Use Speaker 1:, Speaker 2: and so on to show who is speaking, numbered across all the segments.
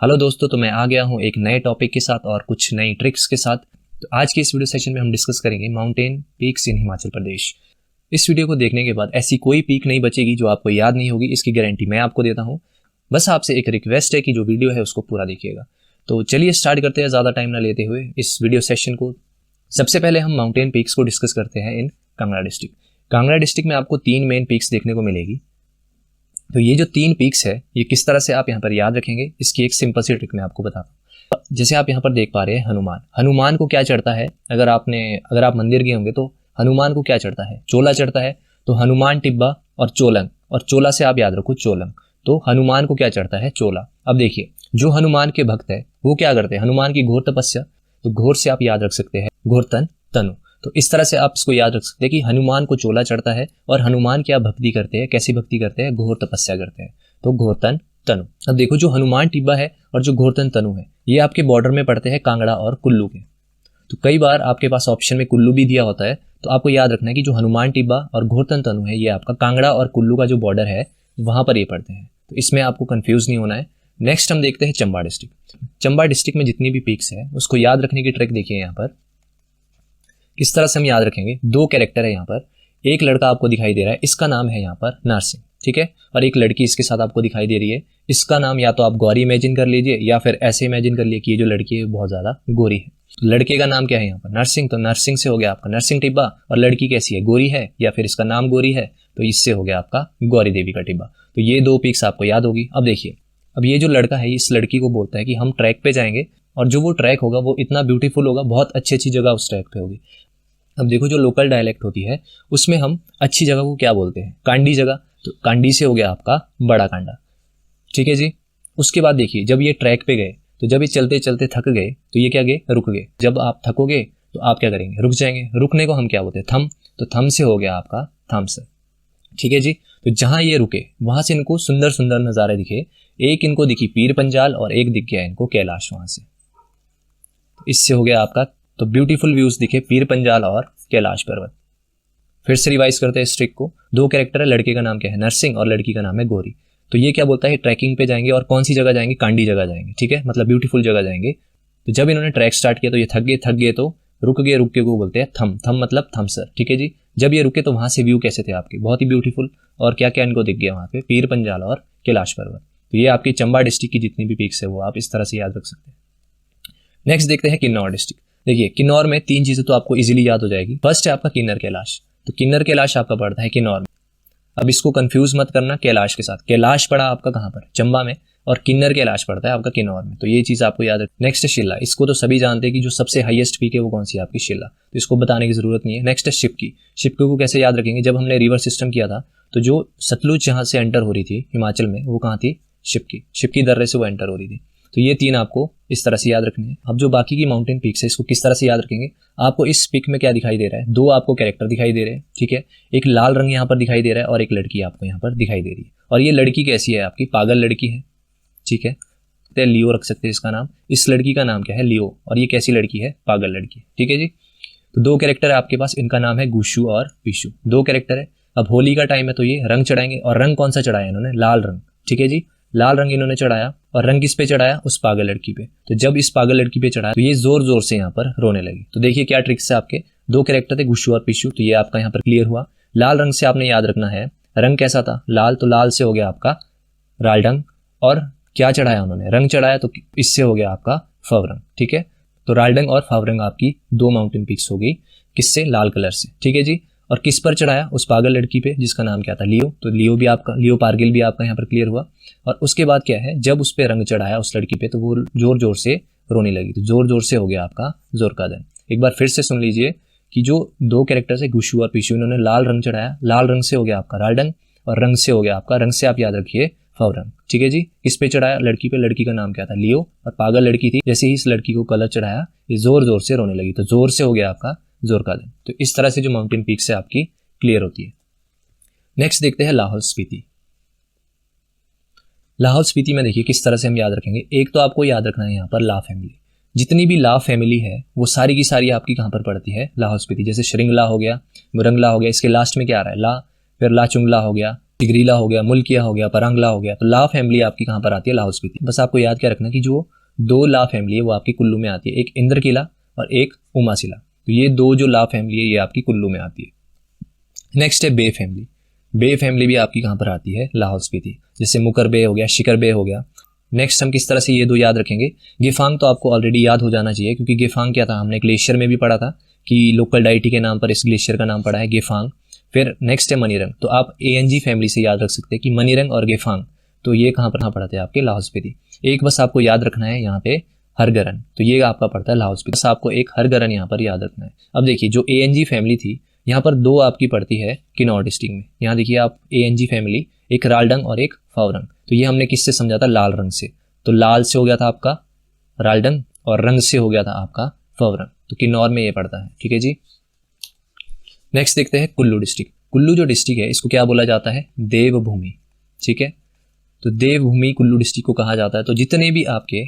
Speaker 1: Hello दोस्तों, तो मैं आ गया हूँ एक नए टॉपिक के साथ और कुछ नई ट्रिक्स के साथ। तो आज के इस वीडियो सेशन में हम डिस्कस करेंगे माउंटेन पीक्स इन हिमाचल प्रदेश। इस वीडियो को देखने के बाद ऐसी कोई पीक नहीं बचेगी जो आपको याद नहीं होगी, इसकी गारंटी मैं आपको देता हूँ। बस आपसे एक रिक्वेस्ट है कि जो वीडियो है उसको पूरा देखिएगा। तो चलिए स्टार्ट करते हैं ज़्यादा टाइम ना लेते हुए इस वीडियो सेशन को। सबसे पहले हम माउंटेन पीक्स को डिस्कस करते हैं इन कांगड़ा डिस्ट्रिक्ट। कांगड़ा डिस्ट्रिक्ट में आपको 3 मेन पीक्स देखने को मिलेगी। तो ये जो 3 पीक्स है ये किस तरह से आप यहाँ पर याद रखेंगे, इसकी एक सिंपल सी ट्रिक मैं आपको बताता हूँ। जैसे आप यहाँ पर देख पा रहे हैं हनुमान को क्या चढ़ता है। अगर आप मंदिर गए होंगे तो हनुमान को क्या चढ़ता है, चोला चढ़ता है। तो हनुमान टिब्बा और चोलंग, और चोला से आप याद रखो चोलंग। तो हनुमान को क्या चढ़ता है, चोला। अब देखिए जो हनुमान के भक्त है वो क्या करते हैं, हनुमान की घोर तपस्या। तो घोर से आप याद रख सकते हैं घोरतन तनु। तो इस तरह से आप इसको याद रख सकते हैं कि हनुमान को चोला चढ़ता है और हनुमान क्या भक्ति करते हैं, कैसी भक्ति करते हैं, घोर तपस्या करते हैं। तो घोरतन तनु। अब देखो जो हनुमान टिब्बा है और जो घोरतन तनु है ये आपके बॉर्डर में पड़ते हैं कांगड़ा और कुल्लू के। तो कई बार आपके पास ऑप्शन में कुल्लू भी दिया होता है, तो आपको याद रखना है कि जो हनुमान टिब्बा और घोरतन तनु है ये आपका कांगड़ा और कुल्लू का जो बॉर्डर है वहां पर ये पड़ते हैं। तो इसमें आपको कंफ्यूज नहीं होना है। नेक्स्ट हम देखते हैं चंबा डिस्ट्रिक्ट। चंबा डिस्ट्रिक्ट में जितनी भी पीक्स है उसको याद रखने की ट्रिक देखिए। यहाँ पर किस तरह से हम याद रखेंगे, 2 कैरेक्टर है यहाँ पर। एक लड़का आपको दिखाई दे रहा है, इसका नाम है यहाँ पर नरसिंह, ठीक है। और एक लड़की इसके साथ आपको दिखाई दे रही है, इसका नाम या तो आप गौरी इमेजिन कर लीजिए या फिर ऐसे इमेजिन कर लीजिए कि ये जो लड़की है बहुत ज्यादा गोरी है। तो लड़के का नाम क्या है यहाँ पर, नरसिंह। तो नरसिंह से हो गया आपका नरसिंह टिब्बा। और लड़की कैसी है, गोरी है या फिर इसका नाम गोरी है, तो इससे हो गया आपका गौरी देवी का टिब्बा। तो ये 2 पिक्स आपको याद होगी। अब देखिए, अब ये जो लड़का है इस लड़की को बोलता है कि हम ट्रैक पे जाएंगे और जो वो ट्रैक होगा वो इतना ब्यूटीफुल होगा, बहुत अच्छी अच्छी जगह उस ट्रैक पे होगी। अब देखो जो लोकल डायलेक्ट होती है उसमें हम अच्छी जगह को क्या बोलते हैं, कांडी जगह। तो कांडी से हो गया आपका बड़ा कांडा, ठीक है जी। उसके बाद देखिए जब ये ट्रैक पे गए तो जब ये चलते चलते थक गए तो ये क्या गए, रुक गए। जब आप थकोगे तो आप क्या करेंगे, रुक जाएंगे। रुकने को हम क्या बोलते हैं, थम। तो थम से हो गया आपका थम्स, ठीक है जी। तो जहां ये रुके वहां से इनको सुंदर सुंदर नज़ारे दिखे। एक इनको दिखी पीर पंजाल और एक दिख गया इनको कैलाश वहां से। तो इससे हो गया आपका, तो ब्यूटीफुल व्यूज दिखे पीर पंजाल और कैलाश पर्वत। फिर से रिवाइज करते हैं इस ट्रिक को। 2 कैरेक्टर है, लड़के का नाम क्या है नरसिंह और लड़की का नाम है गौरी। तो ये क्या बोलता है, ट्रैकिंग पे जाएंगे और कौन सी जगह जाएंगे, कांडी जगह जाएंगे, ठीक है, मतलब ब्यूटीफुल जगह जाएंगे। तो जब इन्होंने ट्रैक स्टार्ट किया तो ये थक गए तो रुक गए। रुक के को बोलते हैं थम। थम मतलब थम्सर, ठीक है जी। जब ये रुके तो वहां से व्यू कैसे थे आपके, बहुत ही ब्यूटीफुल। और क्या क्या इनको दिख गया वहां पे, पीर पंजाल और कैलाश पर्वत। तो ये आपकी चंबा डिस्ट्रिक्ट की जितनी भी पीक्स है वो आप इस तरह से याद रख सकते हैं। नेक्स्ट देखते हैं किन्नौर डिस्ट्रिक्ट। देखिए किन्नौर में 3 चीजें तो आपको इजीली याद हो जाएगी। फर्स्ट है आपका किन्नर कैलाश। तो किन्नर कैलाश आपका पड़ता है किन्नौर में। अब इसको कंफ्यूज मत करना कैलाश के साथ। कैलाश पड़ा आपका कहाँ पर, चंबा में, और किन्नर कैलाश पड़ता है आपका किन्नौर में। तो ये चीज आपको याद रखनी। नेक्स्ट है शिला। इसको तो सभी जानते हैं कि जो सबसे हाईएस्ट पीक है वो कौन सी है, आपकी शिला। तो इसको बताने की जरूरत नहीं है। नेक्स्ट है शिपकी। शिपकी को कैसे याद रखेंगे, जब हमने रिवर सिस्टम किया था तो जो सतलुज जहाँ से एंटर हो रही थी हिमाचल में वो कहाँ थी, शिपकी दर्रे से वो एंटर हो रही थी। तो ये 3 आपको इस तरह से याद रखनी है। अब जो बाकी की माउंटेन पीक्स है इसको किस तरह से याद रखेंगे, आपको इस पिक में क्या दिखाई दे रहा है, 2 आपको कैरेक्टर दिखाई दे रहे हैं, ठीक है। एक लाल रंग यहाँ पर दिखाई दे रहा है और एक लड़की आपको यहाँ पर दिखाई दे रही है। और ये लड़की कैसी है, आपकी पागल लड़की है, ठीक है। तो लियो रख सकते हैं इसका नाम। इस लड़की का नाम क्या है, लियो। और ये कैसी लड़की है, पागल लड़की, ठीक है जी। तो 2 कैरेक्टर है आपके पास, इनका नाम है गुशु और पिशु। 2 कैरेक्टर है। अब होली का टाइम है तो ये रंग चढ़ाएंगे, और रंग कौन सा चढ़ाया इन्होंने, लाल रंग, ठीक है जी। लाल रंग इन्होंने चढ़ाया, और रंग किस पे चढ़ाया, उस पागल लड़की पे। तो जब इस पागल लड़की पे चढ़ाया तो ये जोर जोर से यहाँ पर रोने लगी। तो देखिए क्या ट्रिक्स है आपके। 2 कैरेक्टर थे गुशु और पिशु, तो ये आपका यहाँ पर क्लियर हुआ। लाल रंग से आपने याद रखना है, रंग कैसा था, लाल। तो लाल से हो गया आपका रालडंग। और क्या चढ़ाया उन्होंने, रंग चढ़ाया, तो इससे हो गया आपका फवरंग, ठीक है। तो रालडंग और फवरंग आपकी 2 माउंटेन पीक्स हो गई, किससे, लाल कलर से, ठीक है जी। और किस पर चढ़ाया, उस पागल लड़की पे जिसका नाम क्या था, लियो। तो लियो भी आपका, लियो पारगिल भी आपका यहाँ पर क्लियर हुआ। और उसके बाद क्या है, जब उस पे रंग चढ़ाया उस लड़की पे तो वो जोर जोर से रोने लगी। तो जोर जोर से हो गया आपका जोर का दन। एक बार फिर से सुन लीजिए कि जो 2 कैरेक्टर है गुशु और पिशु, इन्होंने लाल रंग चढ़ाया, लाल रंग से हो गया आपका रालडंग, और रंग से हो गया आपका, रंग से आप याद रखिए फवरंग, ठीक है जी। इस पे चढ़ाया लड़की पे, लड़की का नाम क्या था, लियो। और पागल लड़की थी, जैसे ही इस लड़की को कलर चढ़ाया ये जोर जोर से रोने लगी। तो जोर से हो गया आपका जोर का दिन। तो इस तरह से जो माउंटेन पीक्स है आपकी क्लियर होती है। नेक्स्ट देखते हैं लाहौल स्पीति। लाहौल स्पीति में देखिए किस तरह से हम याद रखेंगे। एक तो आपको याद रखना है यहाँ पर ला फैमिली। जितनी भी ला फैमिली है वो सारी की सारी आपकी कहाँ पर पड़ती है, लाहौल स्पीति। जैसे श्रृंगला हो गया, मुरंगला हो गया, इसके लास्ट में क्या आ रहा है, ला, फिर लाचुंगला हो गया, तिगरीला हो गया, मुल्किया हो गया, परांगला हो गया। तो ला फैमिली आपकी कहाँ पर आती है? लाहौल स्पीति। बस आपको याद क्या रखना कि जो 2 ला फैमिली है वो आपकी कुल्लू में आती है, एक इंद्रकीला और एक उमासिला। तो ये 2 जो ला फैमिली है ये आपकी कुल्लू में आती है। नेक्स्ट है बे फैमिली। बे फैमिली भी आपकी कहाँ पर आती है? लाहौल स्पीति। जैसे मुकर बे हो गया, शिकर बे हो गया। नेक्स्ट हम किस तरह से ये 2 याद रखेंगे? गेफांग तो आपको ऑलरेडी याद हो जाना चाहिए, क्योंकि गेफांग क्या था, हमने ग्लेशियर में भी पढ़ा था कि लोकल डाइटी के नाम पर इस ग्लेशियर का नाम पड़ा है गेफांग। फिर नेक्स्ट है मनीरंग। तो आप ANG फैमिली से याद रख सकते हैं कि मनीरंग और गेफांग, तो ये कहाँ पड़ते हैं? आपके लाहौल स्पीति। एक बस आपको याद रखना है यहाँ पे हरगरन, तो ये आपका पड़ता है लाहौल स्पीति। बस आपको एक हरगरन यहाँ पर याद रखना है। अब देखिए जो ANG फैमिली थी यहाँ पर 2 आपकी पड़ती है किन्नौर डिस्ट्रिक्ट में। यहाँ देखिए आप ANG फैमिली, एक रालडंग और एक फावरंग। तो ये हमने किससे समझा था? लाल रंग से। तो लाल से हो गया था आपका रालडंग और रंग से हो गया था आपका फावरंग। तो किन्नौर में ये पड़ता है, ठीक है जी। नेक्स्ट देखते हैं कुल्लू डिस्ट्रिक्ट। कुल्लू जो डिस्ट्रिक्ट है इसको क्या बोला जाता है? देवभूमि, ठीक है। तो देवभूमि कुल्लू डिस्ट्रिक्ट को कहा जाता है। तो जितने भी आपके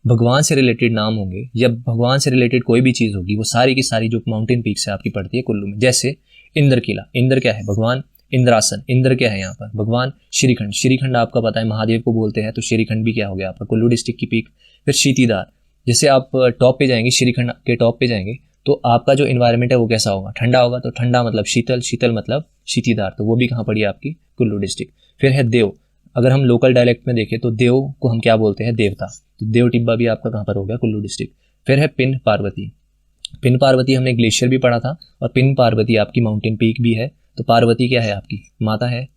Speaker 1: भगवान से रिलेटेड नाम होंगे या भगवान से रिलेटेड कोई भी चीज़ होगी वो सारी की सारी जो माउंटेन पीक्स है आपकी पड़ती है कुल्लू में। जैसे इंद्रकीला, इंद्र क्या है? भगवान। इंद्रासन, इंद्र क्या है यहाँ पर? भगवान। श्रीखंड, श्रीखंड आपका पता है महादेव को बोलते हैं, तो श्रीखंड भी क्या हो गया आपका? कुल्लू डिस्ट्रिक्ट की पीक। फिर शीतीदार, जैसे आप टॉप पे जाएंगे, श्रीखंड के टॉप पे जाएंगे तो आपका जो इन्वायरमेंट है वो कैसा होगा? ठंडा होगा। तो ठंडा मतलब शीतल, शीतल मतलब शीतीदार। तो वो भी कहाँ पड़ी है? आपकी कुल्लू डिस्ट्रिक्ट। फिर है देव। अगर हम लोकल डायलेक्ट में देखें तो देव को हम क्या बोलते हैं? देवता। तो देव टिब्बा भी आपका कहाँ पर हो गया? कुल्लू डिस्ट्रिक्ट। फिर है पिन पार्वती। पिन पार्वती हमने ग्लेशियर भी पढ़ा था और पिन पार्वती आपकी माउंटेन पीक भी है। तो पार्वती क्या है? आपकी माता है।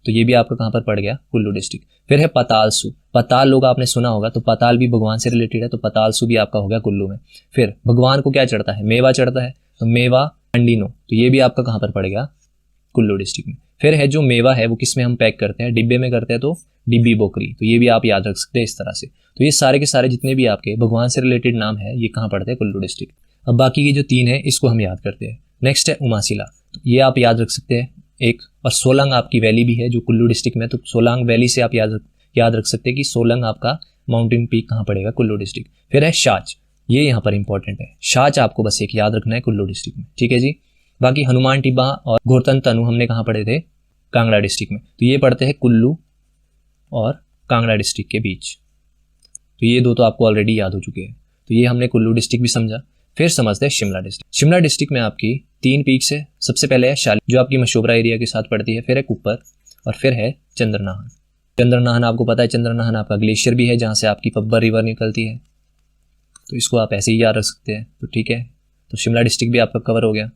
Speaker 1: तो ये भी आपका कहाँ पर पड़ गया? कुल्लू डिस्ट्रिक्ट। फिर है पतालसू। पताल लोग आपने सुना होगा, तो पताल भी भगवान से रिलेटेड है, तो पतालसू भी आपका हो गया कुल्लू में। फिर भगवान को क्या चढ़ता है? मेवा चढ़ता है, तो मेवा अंडीनो, तो ये भी आपका कहाँ पर पड़ गया? कुल्लू डिस्ट्रिक्ट में। फिर है जो मेवा है वो किस में हम पैक करते हैं? डिब्बे में करते हैं, तो डिब्बी बोकरी। तो ये भी आप याद रख सकते हैं इस तरह से। तो ये सारे के सारे जितने भी आपके भगवान से रिलेटेड नाम है ये कहाँ पड़ते हैं? कुल्लू डिस्ट्रिक्ट। अब बाकी की जो 3 है इसको हम याद करते हैं। नेक्स्ट है उमासिला, तो ये आप याद रख सकते हैं एक। और सोलंग आपकी वैली भी है जो कुल्लू डिस्ट्रिक्ट में, तो सोलांग वैली से आप याद रख सकते हैं कि सोलंग आपका माउंटेन पीक कहाँ पड़ेगा? कुल्लू डिस्ट्रिक्ट। फिर है शाच, ये यहाँ पर इंपॉर्टेंट है। शाच आपको बस एक याद रखना है कुल्लू डिस्ट्रिक्ट में, ठीक है जी। बाकी हनुमान टिब्बा और घोरतन तनु हमने कहाँ पढ़े थे? कांगड़ा डिस्ट्रिक्ट में। तो ये पढ़ते हैं कुल्लू और कांगड़ा डिस्ट्रिक्ट के बीच। तो ये 2 तो आपको ऑलरेडी याद हो चुके हैं। तो ये हमने कुल्लू डिस्ट्रिक्ट भी समझा। फिर समझते हैं शिमला डिस्ट्रिक्ट। शिमला डिस्ट्रिक्ट में आपकी 3 पीक्स है। सबसे पहले है शाली जो आपकी मशोबरा एरिया के साथ पड़ती है। फिर है कुप्पर और फिर है चंद्रनाहन। चंद्रनाहन आपको पता है, चंद्रनाहन आपका ग्लेशियर भी है जहाँ से आपकी पब्बर रिवर निकलती है। तो इसको आप ऐसे ही याद रख सकते हैं, तो ठीक है। तो शिमला डिस्ट्रिक्ट भी आपका कवर हो गया।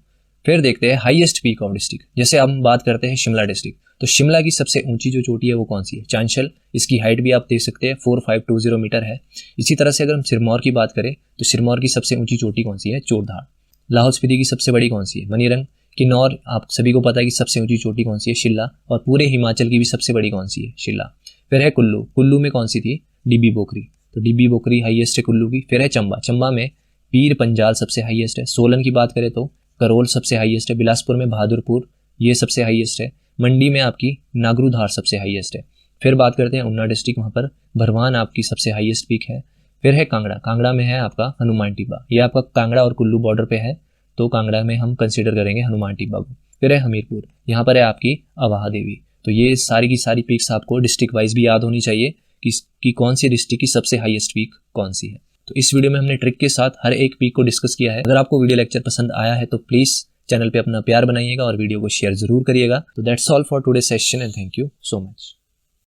Speaker 1: फिर देखते हैं हाईएस्ट पीक ऑफ डिस्ट्रिक्ट। जैसे हम बात करते हैं शिमला डिस्ट्रिक्ट, तो शिमला की सबसे ऊंची जो चोटी है वो कौन सी है? चांशल। इसकी हाइट भी आप देख सकते हैं 4520 मीटर है। इसी तरह से अगर हम सिरमौर की बात करें तो सिरमौर की सबसे ऊंची चोटी कौन सी है? चोरधाड़। लाहौल स्पीति की सबसे बड़ी कौन सी है? मनीरंग। किन्नौर आप सभी को पता है कि सबसे ऊंची चोटी कौन सी है? शिल्ला। और पूरे हिमाचल की भी सबसे बड़ी कौन सी है? शिल्ला। फिर है कुल्लू। कुल्लू में कौन सी थी? डिब्बी बोकरी। तो डिब्बी बोकरी हाईएस्ट है कुल्लू की। फिर है चंबा। चंबा में पीर पंजाल सबसे हाईएस्ट है। सोलन की बात करें तो करोल सबसे हाईएस्ट है। बिलासपुर में बहादुरपुर ये सबसे हाईएस्ट है। मंडी में आपकी नागरूधार सबसे हाईएस्ट है। फिर बात करते हैं ऊना डिस्ट्रिक्ट, वहाँ पर भरवान आपकी सबसे हाईएस्ट पीक है। फिर है कांगड़ा। कांगड़ा में है आपका हनुमान टिब्बा। ये आपका कांगड़ा और कुल्लू बॉर्डर पे है, तो कांगड़ा में हम कंसिडर करेंगे हनुमान टिब्बा को। फिर है हमीरपुर, यहाँ पर है आपकी अवाहा देवी। तो ये सारी की सारी पीक्स आपको डिस्ट्रिक्ट वाइज भी याद होनी चाहिए कि कौन सी डिस्ट्रिक्ट की सबसे हाईएस्ट पीक कौन सी है। तो इस वीडियो में हमने ट्रिक के साथ हर एक पीक को डिस्कस किया है। अगर आपको वीडियो लेक्चर पसंद आया है तो प्लीज़ चैनल पे अपना प्यार बनाइएगा और वीडियो को शेयर जरूर करिएगा। तो that's all for today session and thank you so much.